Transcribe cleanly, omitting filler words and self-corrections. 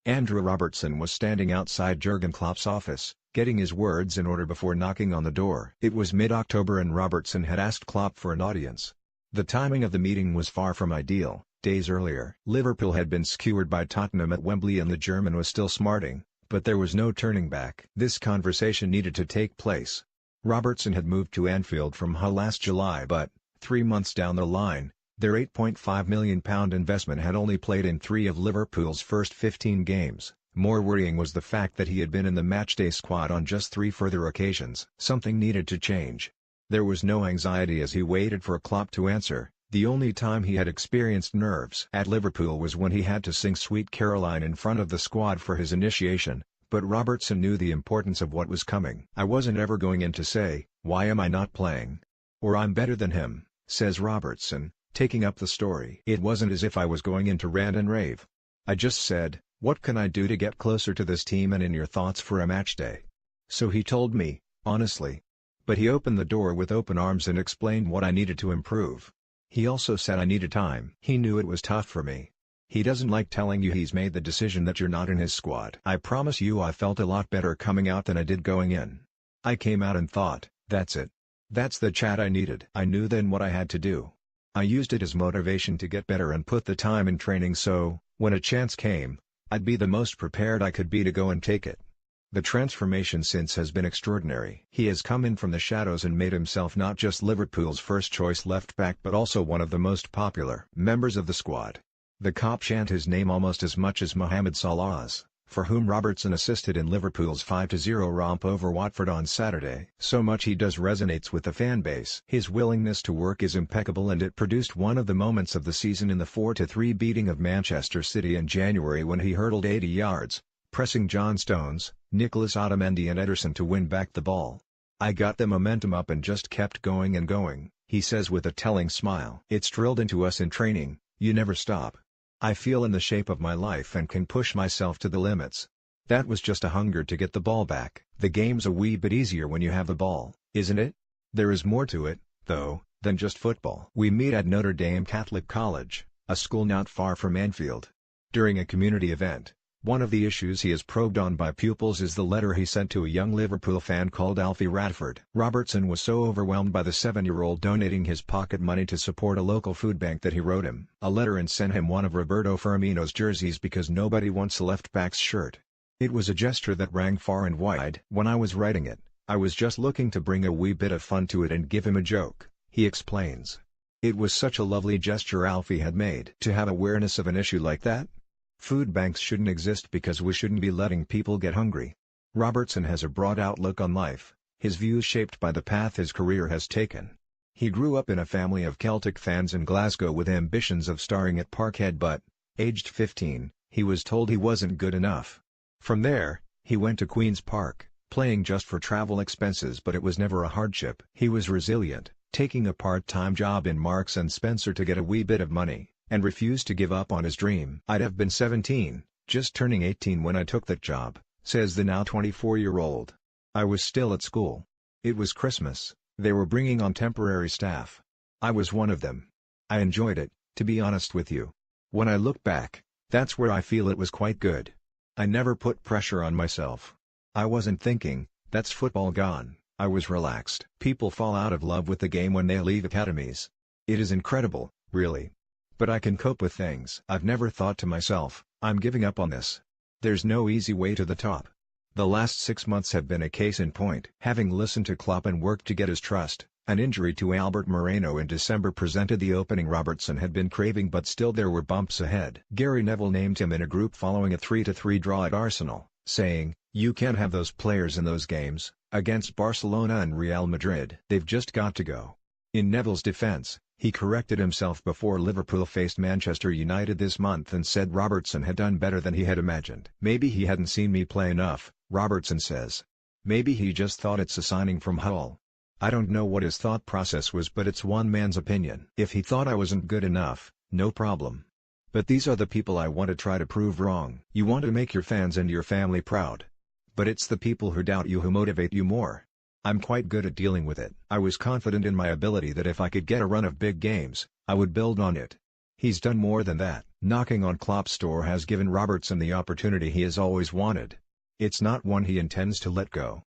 Andrew Robertson was standing outside Jurgen Klopp's office, getting his words in order before knocking on the door. It was mid-October and Robertson had asked Klopp for an audience. The timing of the meeting was far from ideal. Days earlier, Liverpool had been skewered by Tottenham at Wembley and the German was still smarting, but there was no turning back. This conversation needed to take place. Robertson had moved to Anfield from Hull last July but, 3 months down the line, their £8.5 million investment had only played in 3 of Liverpool's first 15 games. More worrying was the fact that he had been in the matchday squad on just 3 further occasions. Something needed to change. There was no anxiety as he waited for Klopp to answer. The only time he had experienced nerves at Liverpool was when he had to sing Sweet Caroline in front of the squad for his initiation, but Robertson knew the importance of what was coming. "I wasn't ever going in to say, 'Why am I not playing?' or 'I'm better than him,'" says Robertson, taking up the story. "It wasn't as if I was going in to rant and rave. I just said, 'What can I do to get closer to this team and in your thoughts for a match day?' So he told me, honestly. But he opened the door with open arms and explained what I needed to improve. He also said I needed time. He knew it was tough for me. He doesn't like telling you he's made the decision that you're not in his squad. I promise you I felt a lot better coming out than I did going in. I came out and thought, that's it. That's the chat I needed. I knew then what I had to do. I used it as motivation to get better and put the time in training so, when a chance came, I'd be the most prepared I could be to go and take it." The transformation since has been extraordinary. He has come in from the shadows and made himself not just Liverpool's first-choice left-back but also one of the most popular members of the squad. The Kop chant his name almost as much as Mohamed Salah's, for whom Robertson assisted in Liverpool's 5-0 romp over Watford on Saturday. So much he does resonates with the fan base. His willingness to work is impeccable and it produced one of the moments of the season in the 4-3 beating of Manchester City in January when he hurdled 80 yards, pressing John Stones, Nicholas Otamendi and Ederson to win back the ball. "I got the momentum up and just kept going and going," he says with a telling smile. "It's drilled into us in training, you never stop. I feel in the shape of my life and can push myself to the limits. That was just a hunger to get the ball back." The game's a wee bit easier when you have the ball, isn't it? There is more to it, though, than just football. We meet at Notre Dame Catholic College, a school not far from Anfield. During a community event, one of the issues he is probed on by pupils is the letter he sent to a young Liverpool fan called Alfie Radford. Robertson was so overwhelmed by the 7-year-old donating his pocket money to support a local food bank that he wrote him a letter and sent him one of Roberto Firmino's jerseys because nobody wants a left-back's shirt. "It was a gesture that rang far and wide. When I was writing it, I was just looking to bring a wee bit of fun to it and give him a joke," he explains. It was such a lovely gesture Alfie had made. To have awareness of an issue like that? Food banks shouldn't exist because we shouldn't be letting people get hungry. Robertson has a broad outlook on life, his views shaped by the path his career has taken. He grew up in a family of Celtic fans in Glasgow with ambitions of starring at Parkhead but, aged 15, he was told he wasn't good enough. From there, he went to Queen's Park, playing just for travel expenses but it was never a hardship. He was resilient, taking a part-time job in Marks and Spencer to get a wee bit of money, and refused to give up on his dream. "I'd have been 17, just turning 18 when I took that job," says the now 24-year-old. "I was still at school. It was Christmas, they were bringing on temporary staff. I was one of them. I enjoyed it, to be honest with you. When I look back, that's where I feel it was quite good. I never put pressure on myself. I wasn't thinking, that's football gone." I was relaxed. People fall out of love with the game when they leave academies. It is incredible, really. But I can cope with things. I've never thought to myself, I'm giving up on this. There's no easy way to the top. The last 6 months have been a case in point. Having listened to Klopp and worked to get his trust, an injury to Albert Moreno in December presented the opening Robertson had been craving but still there were bumps ahead. Gary Neville named him in a group following a 3-3 draw at Arsenal, saying, "You can't have those players in those games, against Barcelona and Real Madrid. They've just got to go." In Neville's defense, he corrected himself before Liverpool faced Manchester United this month and said Robertson had done better than he had imagined. "Maybe he hadn't seen me play enough," Robertson says. "Maybe he just thought it's a signing from Hull. I don't know what his thought process was but it's one man's opinion. If he thought I wasn't good enough, no problem. But these are the people I want to try to prove wrong." You want to make your fans and your family proud. But it's the people who doubt you who motivate you more. I'm quite good at dealing with it. I was confident in my ability that if I could get a run of big games, I would build on it. He's done more than that. Knocking on Klopp's door has given Robertson the opportunity he has always wanted. It's not one he intends to let go.